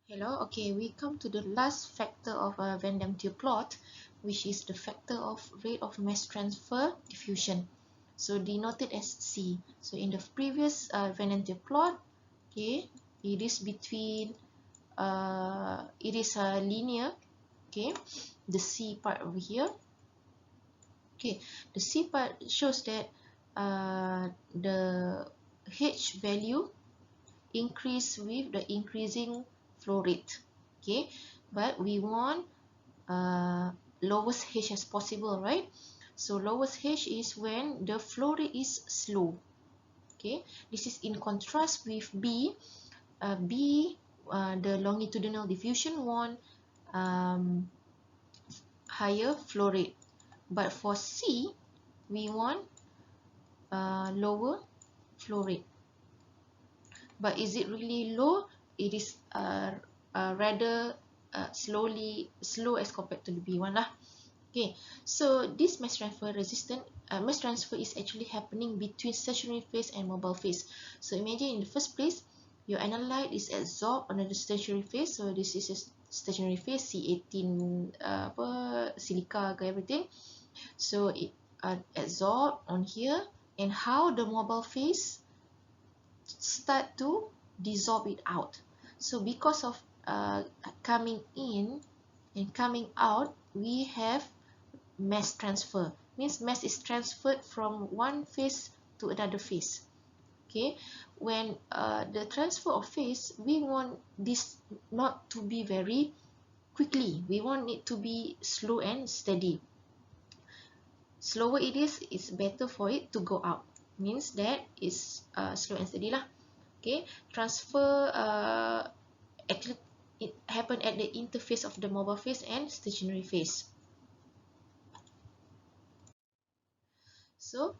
Hello, okay, we come to the last factor of a Venn diagram plot, which is the factor of rate of mass transfer diffusion, so denoted as C. So in the previous Venn diagram plot, okay, it is between it is linear, okay, the C part over here, okay, the C part shows that the H value increase with the increasing flow rate, okay, but we want lowest H as possible, right? So lowest H is when the flow rate is slow, okay. This is in contrast with B. The longitudinal diffusion want higher flow rate, but for C we want lower flow rate. But is it really low? It is rather slow as compared to the B one lah. Okay, so this mass transfer mass transfer is actually happening between stationary phase and mobile phase. So imagine in the first place, your analyte is adsorbed on the stationary phase. So this is a stationary phase, C18 silica ke everything. So it adsorbed on here, and how the mobile phase start to dissolve it out. So because of coming in and coming out, we have mass transfer. Means mass is transferred from one phase to another phase. Okay, when the transfer of phase, we want this not to be very quickly. We want it to be slow and steady. Slower it is, it's better for it to go out. Means that it's slow and steady lah. Okay, transfer actually it happened at the interface of the mobile phase and stationary phase. So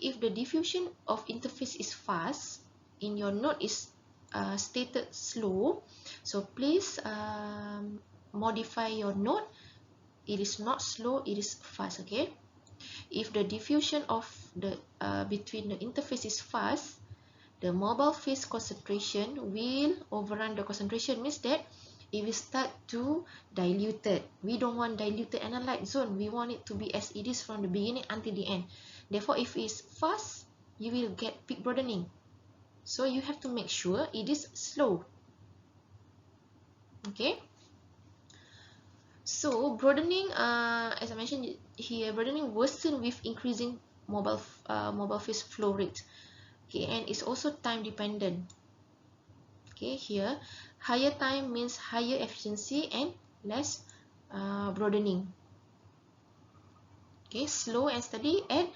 if the diffusion of interface is fast, in your node is stated slow, so please modify your node. It is not slow, it is fast. Okay, if the diffusion of the between the interface is fast, the mobile phase concentration will overrun the concentration. Means that it will start to diluted. We don't want diluted analyte zone. We want it to be as it is from the beginning until the end. Therefore, if it's fast, you will get peak broadening. So you have to make sure it is slow. Okay. So broadening, as I mentioned here, broadening worsen with increasing mobile phase flow rate. Okay, and it's also time dependent. Okay, here higher time means higher efficiency and less broadening. Okay, slow and steady and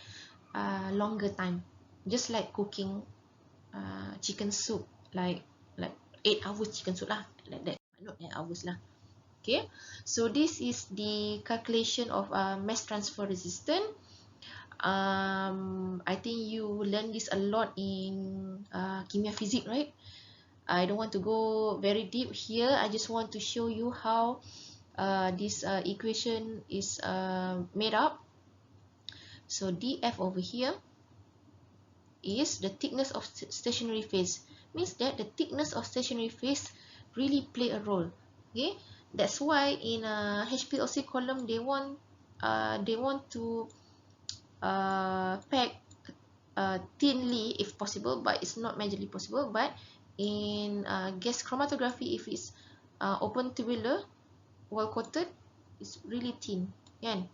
longer time, just like cooking chicken soup, like 8 hours chicken soup lah, like that, not 8 hours lah. Okay, so this is the calculation of mass transfer resistance. I think you learn this a lot in kimia physics, right? I don't want to go very deep here. I just want to show you how this equation is made up. So dF over here is the thickness of stationary phase. Means that the thickness of stationary phase really play a role. Okay, that's why in HPLC column they want to pack thinly if possible, but it's not majorly possible. But in gas chromatography, if it's open tubular wall coated, it's really thin, kan?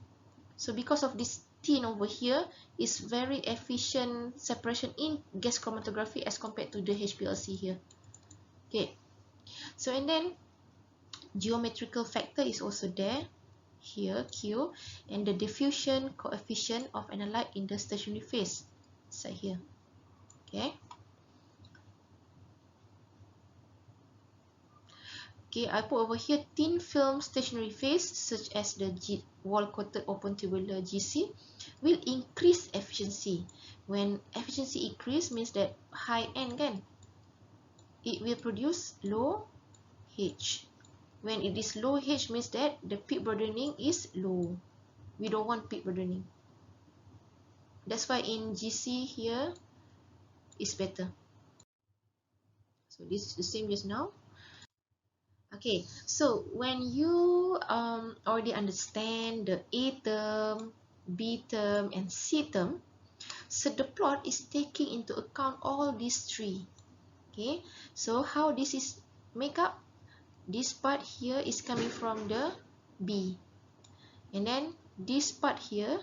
So because of this thin over here, is very efficient separation in gas chromatography as compared to the HPLC here. Okay, so and then geometrical factor is also there here, Q, and the diffusion coefficient of analyte in the stationary phase side here. Okay. Okay, I put over here thin film stationary phase such as the wall coated open tubular GC will increase efficiency. When efficiency increase means that high end, kan? It will produce low H. When it is low H means that the peak broadening is low. We don't want peak broadening. That's why in GC here is better. So this is the same just now. Okay, so when you already understand the A term, B term, and C term, so the plot is taking into account all these three. Okay, so how this is make up? This part here is coming from the B, and then this part here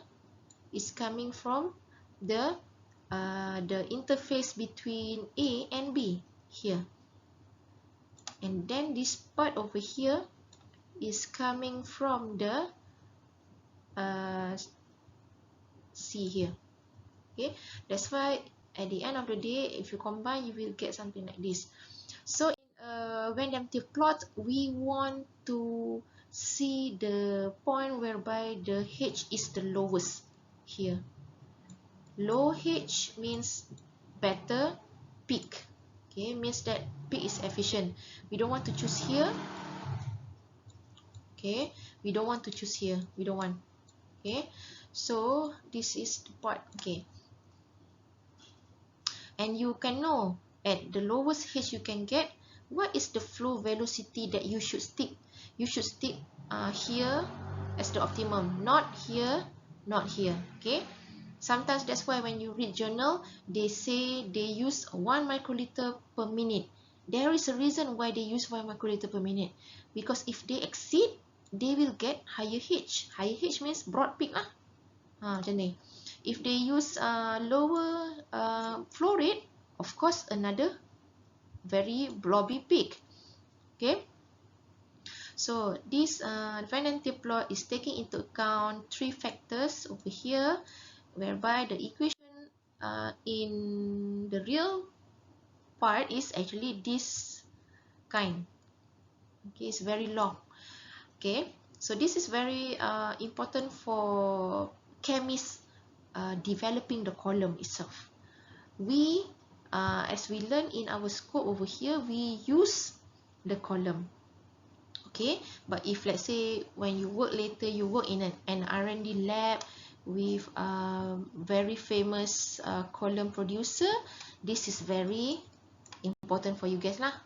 is coming from the interface between A and B here, and then this part over here is coming from the C here. Okay, that's why at the end of the day, if you combine, you will get something like this. So in random plot, we want to see the point whereby the H is the lowest here. Low H means better, peak. Okay, means that peak is efficient. We don't want to choose here. Okay, we don't want to choose here. We don't want. Okay, so this is the part. Okay, and you can know at the lowest H you can get what is the flow velocity that you should stick. You should stick here as the optimum, not here, not here. Okay, sometimes that's why when you read journal, they say they use 1 microliter per minute. There is a reason why they use 1 microliter per minute, because if they exceed, they will get higher H. Higher H means broad peak lah. Macam ni. If they use lower flow rate, of course another very blobby peak. Okay. So this Van Dante plot is taking into account 3 factors over here, whereby the equation in the real part is actually this kind. Okay, it's very long. Okay, so this is very important for chemists developing the column itself. We, as we learn in our scope over here, we use the column. Okay, but if let's say when you work later, you work in an R&D lab with a very famous column producer, this is very important for you guys lah.